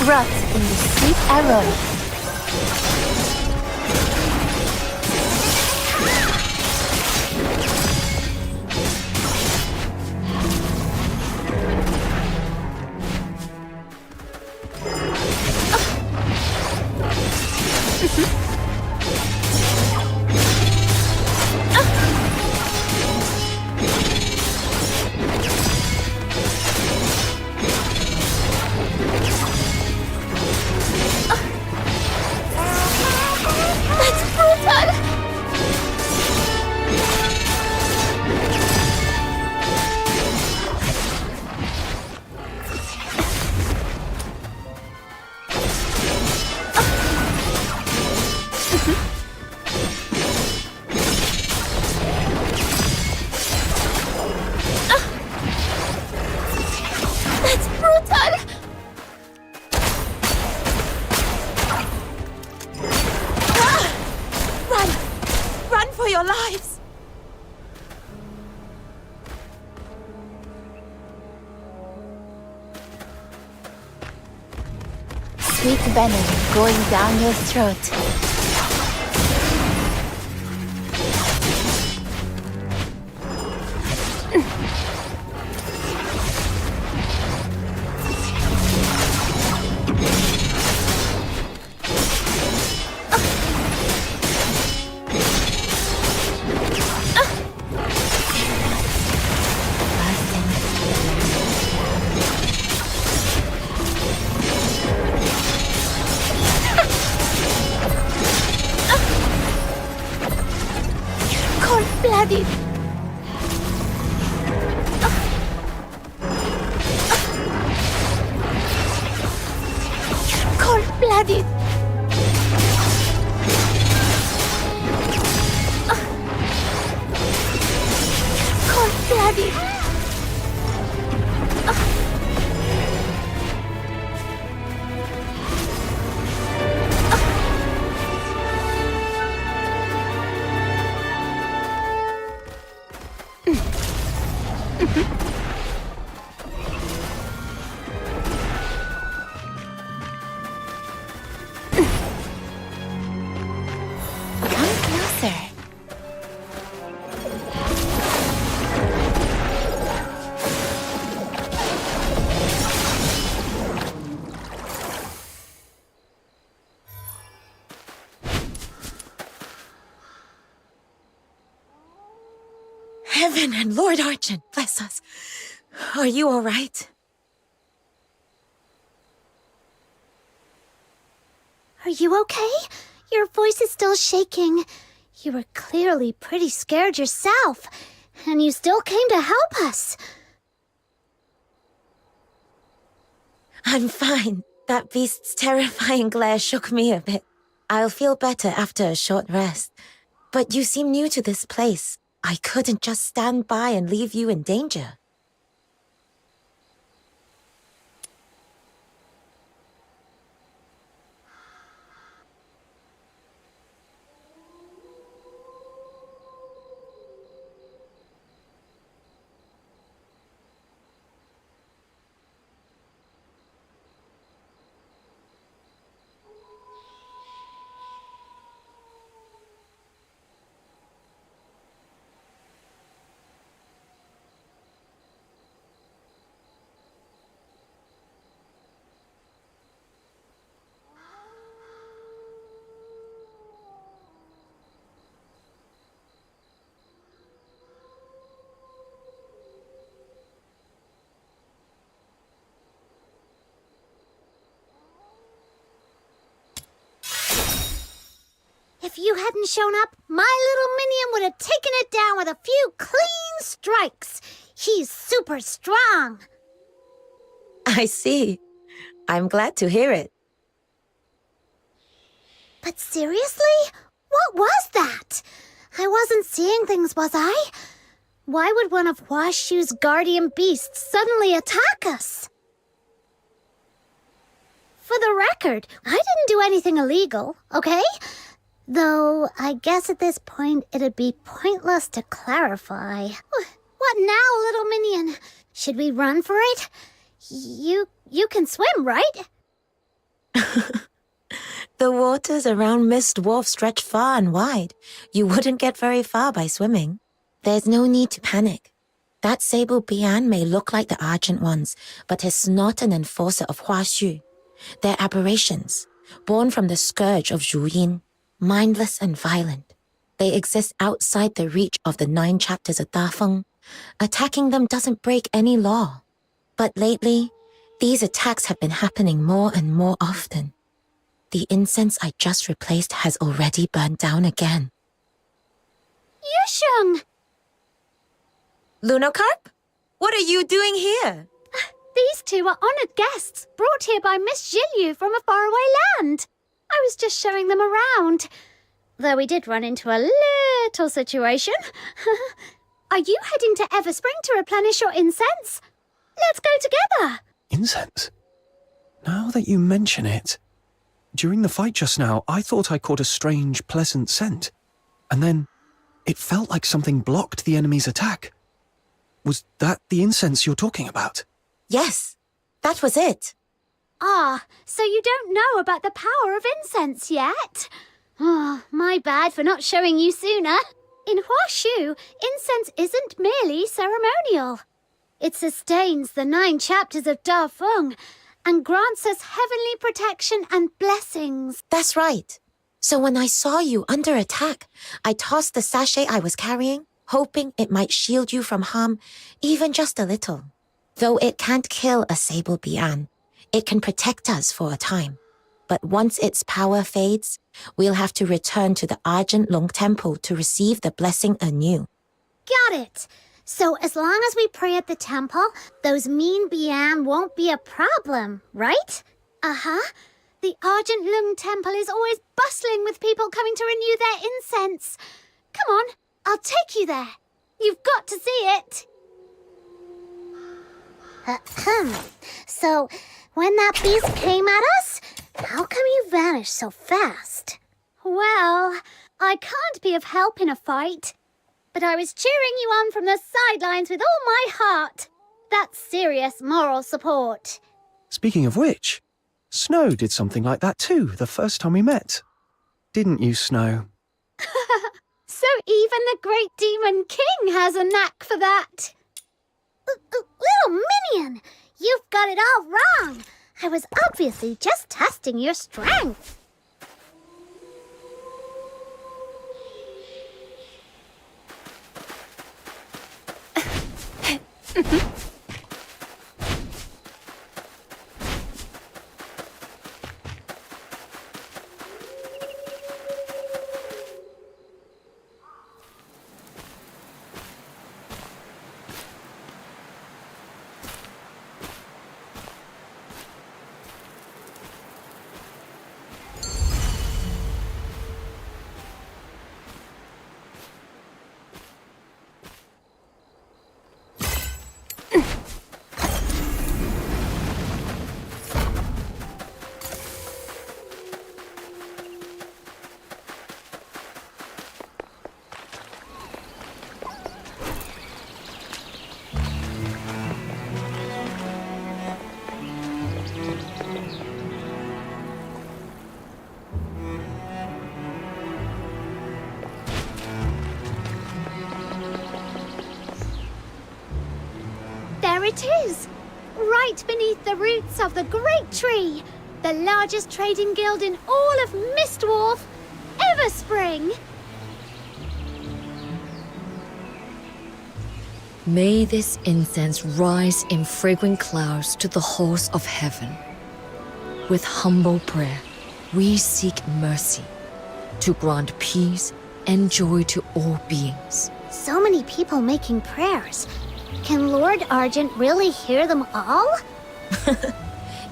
Rot in the sweet aroma. your lives! Sweet venom going down your throat. Cold-blooded. Cold-blooded. Cold-blooded. Come closer. Heaven and Lord Archon, bless us. Are you all right? Are you okay? Your voice is still shaking. You were clearly pretty scared yourself, and you still came to help us. I'm fine. That beast's terrifying glare shook me a bit. I'll feel better after a short rest. But you seem new to this place. I couldn't just stand by and leave you in danger. If you hadn't shown up, my little minion would have taken it down with a few clean strikes. He's super strong. I see. I'm glad to hear it. But seriously? What was that? I wasn't seeing things, was I? Why would one of Huashu's guardian beasts suddenly attack us? For the record, I didn't do anything illegal, okay? Though, I guess at this point it'd be pointless to clarify. What now, little minion? Should we run for it? You can swim, right? The waters around Mist Wharf stretch far and wide. You wouldn't get very far by swimming. There's no need to panic. That sable Bian may look like the Argent ones, but is not an enforcer of Huashu. They're aberrations, born from the scourge of Zhuyin. Mindless and violent. They exist outside the reach of the 9 chapters of Dafeng. Attacking them doesn't break any law. But lately, these attacks have been happening more and more often. The incense I just replaced has already burned down again. Yusheng! Lunocarp? What are you doing here? These two are honored guests, brought here by Miss Zhilyu from a faraway land. I was just showing them around. Though we did run into a little situation. Are you heading to Everspring to replenish your incense? Let's go together. Incense? Now that you mention it, during the fight just now, I thought I caught a strange, pleasant scent. And then It felt like something blocked the enemy's attack. Was that the incense you're talking about? Yes, that was it. Ah, so you don't know about the power of incense yet? Oh, my bad for not showing you sooner. In Huashu, incense isn't merely ceremonial. It sustains the 9 chapters of Da Feng and grants us heavenly protection and blessings. That's right. So when I saw you under attack, I tossed the sachet I was carrying, hoping it might shield you from harm, even just a little. Though it can't kill a Sable Bian, it can protect us for a time. But once its power fades, we'll have to return to the Argent Long Temple to receive the blessing anew. Got it. So as long as we pray at the temple, those mean Bian won't be a problem, right? Uh-huh. The Argent Lung Temple is always bustling with people coming to renew their incense. Come on, I'll take you there. You've got to see it. So, when that beast came at us, how come you vanished so fast? Well, I can't be of help in a fight, but I was cheering you on from the sidelines with all my heart. That's serious moral support. Speaking of which, Snow did something like that too the first time we met. Didn't you, Snow? So even the great demon king has a knack for that. Little minion, you've got it all wrong. I was obviously just testing your strength. There it is, right beneath the roots of the great tree, the largest trading guild in all of Mistwolf, Everspring. May this incense rise in fragrant clouds to the halls of heaven. With humble prayer, we seek mercy to grant peace and joy to all beings. So many people making prayers. Can Lord Argent really hear them all?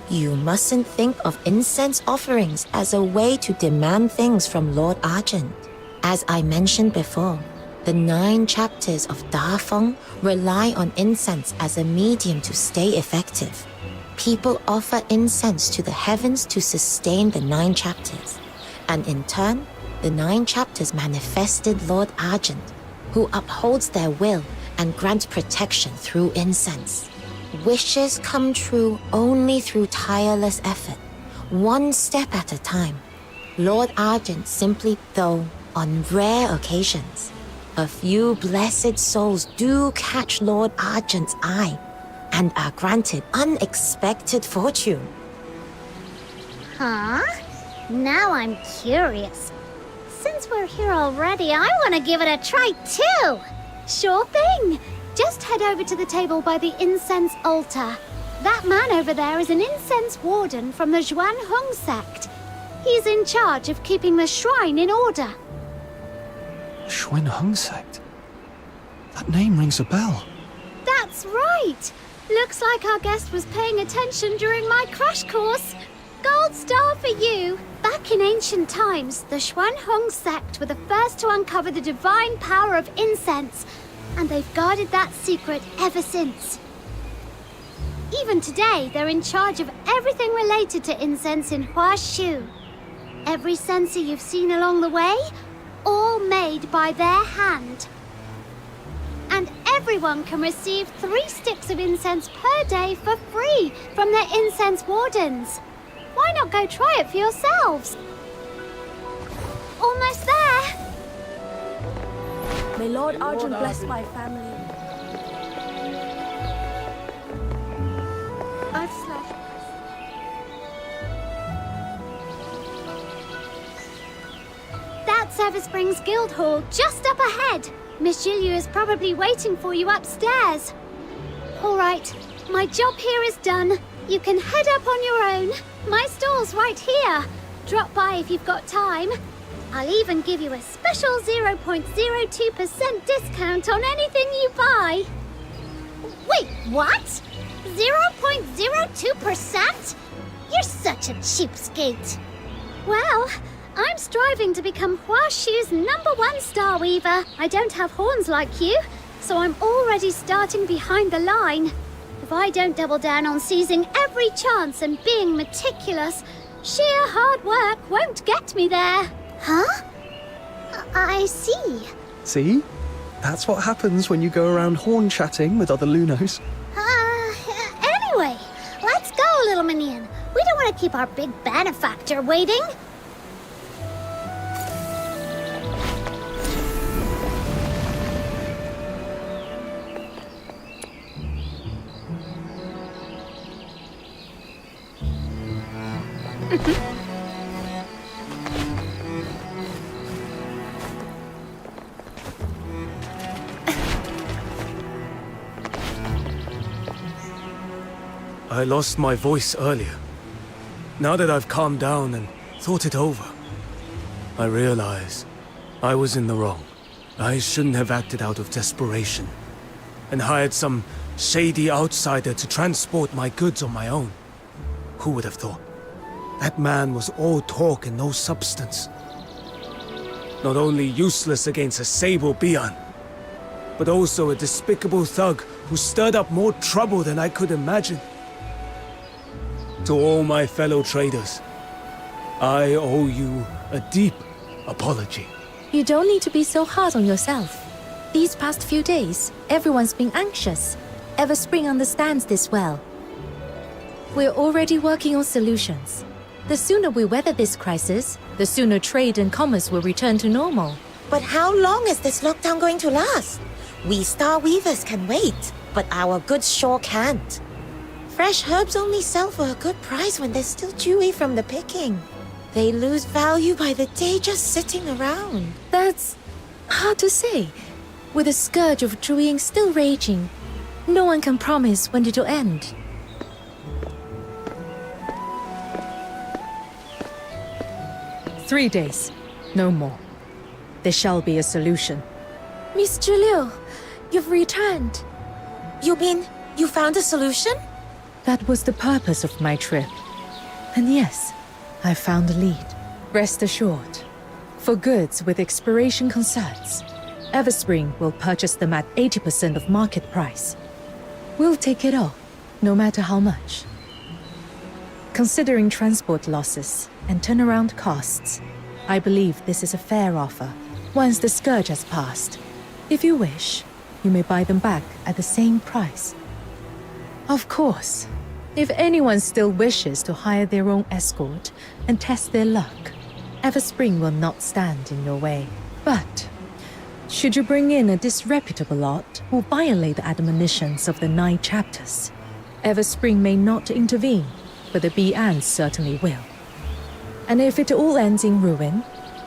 You mustn't think of incense offerings as a way to demand things from Lord Argent. As I mentioned before, the 9 chapters of Da Feng rely on incense as a medium to stay effective. People offer incense to the heavens to sustain the 9 chapters. And in turn, the 9 chapters manifested Lord Argent, who upholds their will and grants protection through incense. Wishes come true only through tireless effort, one step at a time. Lord Argent simply, though, on rare occasions, a few blessed souls do catch Lord Argent's eye and are granted unexpected fortune. Huh? Now I'm curious. Since we're here already, I want to give it a try too. Sure thing. Just head over to the table by the incense altar. That man over there is an incense warden from the Zhuan Hong sect. He's in charge of keeping the shrine in order. Xuan Hung sect? That name rings a bell. That's right. Looks like our guest was paying attention during my crash course. Gold star for you. Back in ancient times, the Xuan Hong sect were the first to uncover the divine power of incense, and they've guarded that secret ever since. Even today, they're in charge of everything related to incense in Huashu. Every censer you've seen along the way, all made by their hand. And everyone can receive 3 sticks of incense per day for free from their incense wardens. Why not go try it for yourselves? Almost there! May Lord Arjun bless my family. I've slept. That's Ever Springs Guild Hall, just up ahead. Miss Julia is probably waiting for you upstairs. All right, my job here is done. You can head up on your own. My stall's right here. Drop by if you've got time. I'll even give you a special 0.02% discount on anything you buy. Wait, what? 0.02%? You're such a cheapskate. Well, I'm striving to become Huashu's #1 star weaver. I don't have horns like you, so I'm already starting behind the line. If I don't double down on seizing every chance and being meticulous, sheer hard work won't get me there. Huh? I see. See? That's what happens when you go around horn chatting with other Lunos. Anyway, let's go, little minion. We don't want to keep our big benefactor waiting. I lost my voice earlier. Now that I've calmed down and thought it over, I realize I was in the wrong. I shouldn't have acted out of desperation and hired some shady outsider to transport my goods on my own. Who would have thought? That man was all talk and no substance. Not only useless against a sable Bian, but also a despicable thug who stirred up more trouble than I could imagine. To all my fellow traders, I owe you a deep apology. You don't need to be so hard on yourself. These past few days, everyone's been anxious. Everspring understands this well. We're already working on solutions. The sooner we weather this crisis, the sooner trade and commerce will return to normal. But how long is this lockdown going to last? We Star Weavers can wait, but our goods sure can't. Fresh herbs only sell for a good price when they're still dewy from the picking. They lose value by the day just sitting around. That's hard to say. With the scourge of Zhuying still raging, no one can promise when it'll end. "3 days, no more. There shall be a solution." Miss Julio, you've returned. You mean you found a solution? That was the purpose of my trip. And yes, I found a lead. Rest assured, for goods with expiration concerns, Everspring will purchase them at 80% of market price. We'll take it all, no matter how much. Considering transport losses and turnaround costs, I believe this is a fair offer. Once the scourge has passed, if you wish, you may buy them back at the same price. Of course, if anyone still wishes to hire their own escort and test their luck, Everspring will not stand in your way. But should you bring in a disreputable lot or violate the admonitions of the 9 chapters, Everspring may not intervene, but the Bian certainly will. And if it all ends in ruin,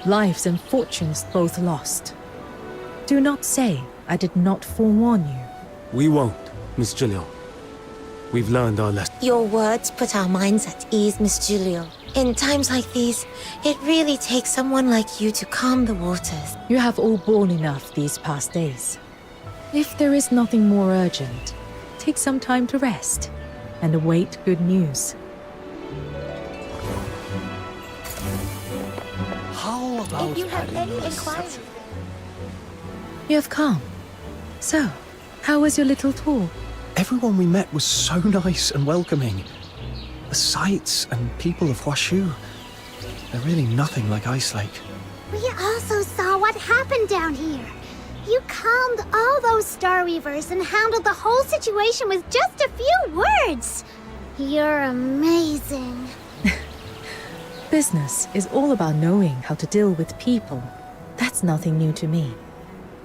lives and fortunes both lost, do not say I did not forewarn you. We won't, Miss Julio. We've learned our lesson. Your words put our minds at ease, Miss Julio. In times like these, it really takes someone like you to calm the waters. You have all borne enough these past days. If there is nothing more urgent, take some time to rest and await good news. How about If you have any inquiries... You have come. So, how was your little tour? Everyone we met was so nice and welcoming. The sights and people of Huashu, they're really nothing like Ice Lake. We also saw what happened down here. You calmed all those Star Weavers and handled the whole situation with just a few words. You're amazing. Business is all about knowing how to deal with people. That's nothing new to me.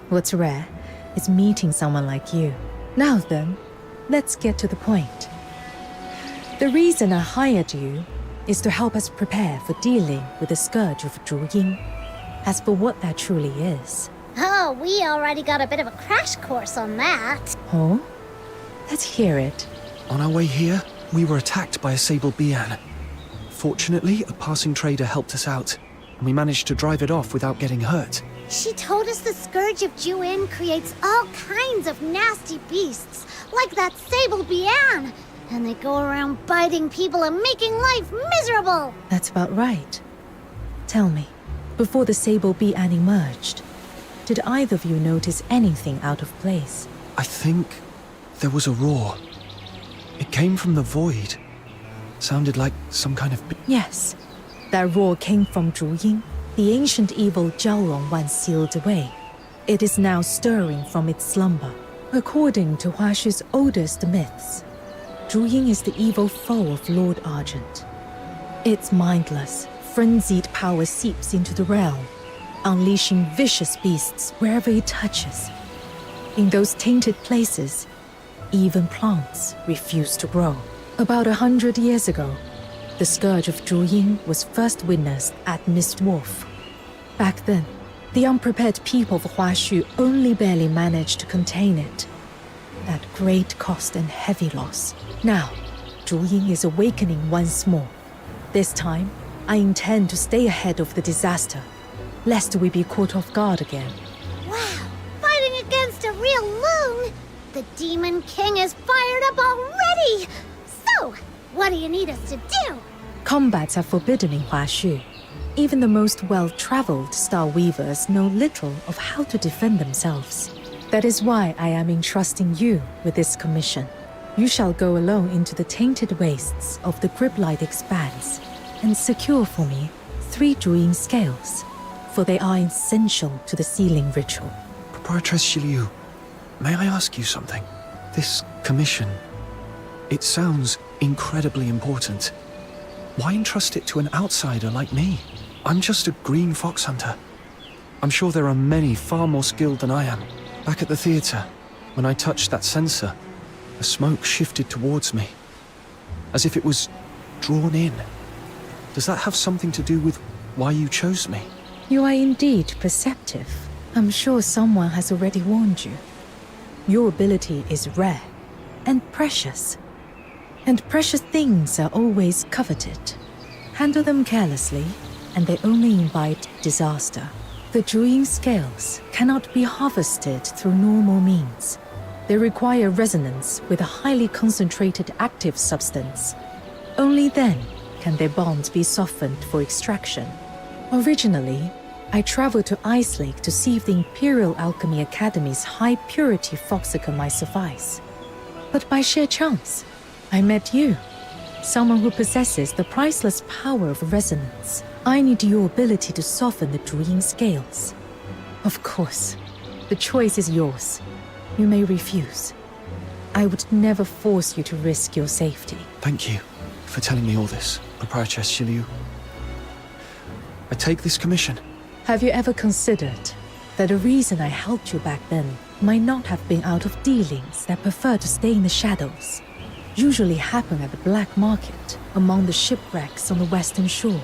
What's rare is meeting someone like you. Now then, let's get to the point. The reason I hired you is to help us prepare for dealing with the scourge of Zhu Ying. As for what that truly is... Oh, we already got a bit of a crash course on that. Oh? Let's hear it. On our way here, we were attacked by a sable Bian. Fortunately, a passing trader helped us out, and we managed to drive it off without getting hurt. She told us the Scourge of Juin creates all kinds of nasty beasts, like that sable Bian, and they go around biting people and making life miserable. That's about right. Tell me, before the sable Bian emerged, did either of you notice anything out of place? I think there was a roar. It came from the void. Sounded like some kind of... Yes, that roar came from Zhu Ying, the ancient evil Jiaorong once sealed away. It is now stirring from its slumber. According to Huashu's oldest myths, Zhu Ying is the evil foe of Lord Argent. Its mindless, frenzied power seeps into the realm, unleashing vicious beasts wherever it touches. In those tainted places, even plants refuse to grow. About 100 years ago, the scourge of Zhu Ying was first witnessed at Mist Wolf. Back then, the unprepared people of Huashu only barely managed to contain it. At great cost and heavy loss. Now, Zhu Ying is awakening once more. This time, I intend to stay ahead of the disaster, lest we be caught off guard again. Wow, fighting against a real loon! The Demon King is fired up already! So, what do you need us to do? Combats are forbidden in Huashu. Even the most well-traveled Star Weavers know little of how to defend themselves. That is why I am entrusting you with this commission. You shall go alone into the tainted wastes of the Griblight Expanse and secure for me 3 Zhu Ying scales, for they are essential to the sealing ritual. Proprietress Shiliu, may I ask you something? This commission, it sounds incredibly important. Why entrust it to an outsider like me? I'm just a green fox hunter. I'm sure there are many far more skilled than I am. Back at the theater, when I touched that sensor, the smoke shifted towards me, as if it was drawn in. Does that have something to do with why you chose me? You are indeed perceptive. I'm sure someone has already warned you. Your ability is rare and precious. And precious things are always coveted. Handle them carelessly, and they only invite disaster. The Zhu Ying scales cannot be harvested through normal means. They require resonance with a highly concentrated active substance. Only then can their bonds be softened for extraction. Originally, I traveled to Ice Lake to see if the Imperial Alchemy Academy's high-purity foxicum might suffice. But by sheer chance, I met you, someone who possesses the priceless power of resonance. I need your ability to soften the Zhu Ying scales. Of course, the choice is yours. You may refuse. I would never force you to risk your safety. Thank you for telling me all this, Proprietress Shiliu. I take this commission. Have you ever considered that the reason I helped you back then might not have been out of dealings that prefer to stay in the shadows? Usually happen at the black market, among the shipwrecks on the western shore.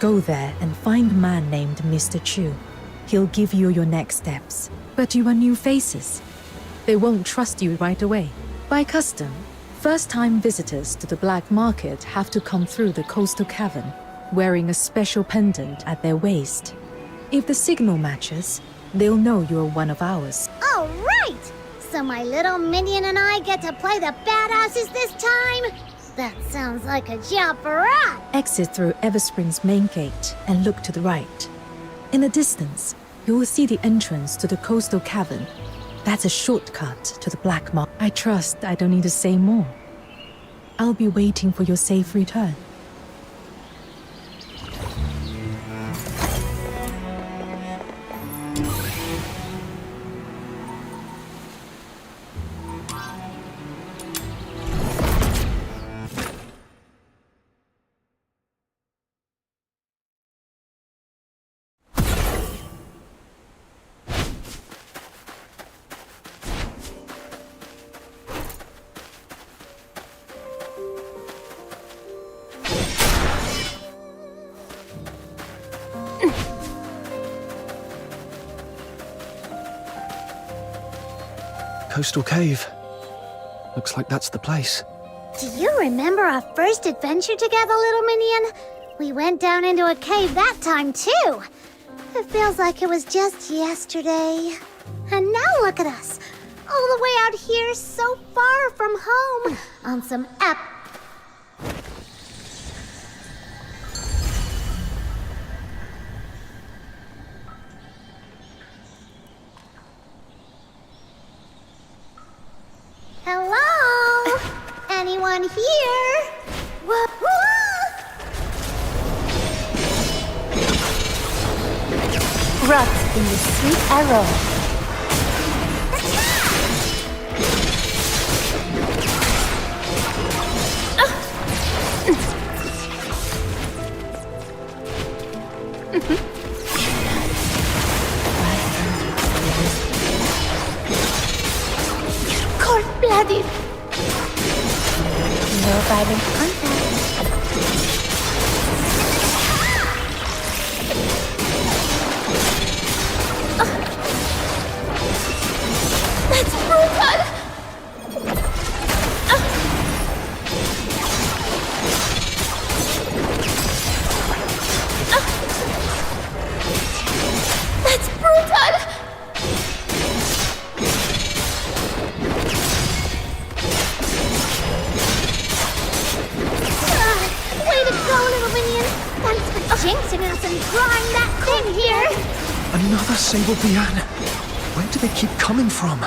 Go there and find a man named Mr. Chu. He'll give you your next steps. But you are new faces. They won't trust you right away. By custom, first-time visitors to the black market have to come through the coastal cavern, wearing a special pendant at their waist. If the signal matches, they'll know you're one of ours. All right! So my little minion and I get to play the badasses this time? That sounds like a job for us! Exit through Everspring's main gate and look to the right. In the distance, you will see the entrance to the coastal cavern. That's a shortcut to the black market. I trust I don't need to say more. I'll be waiting for your safe return. Coastal cave. Looks like that's the place. Do you remember our first adventure together, little minion? We went down into a cave that time, too. It feels like it was just yesterday. And now look at us, all the way out here so far from home, on some Hello? Anyone here? Rot in the sweet arrow. Cold-blooded. No violent contact. That's brutal. That's brutal. Way to go, little minion! Thanks for jinxing us and drawing that thing here! Another Sable Bian. Where do they keep coming from?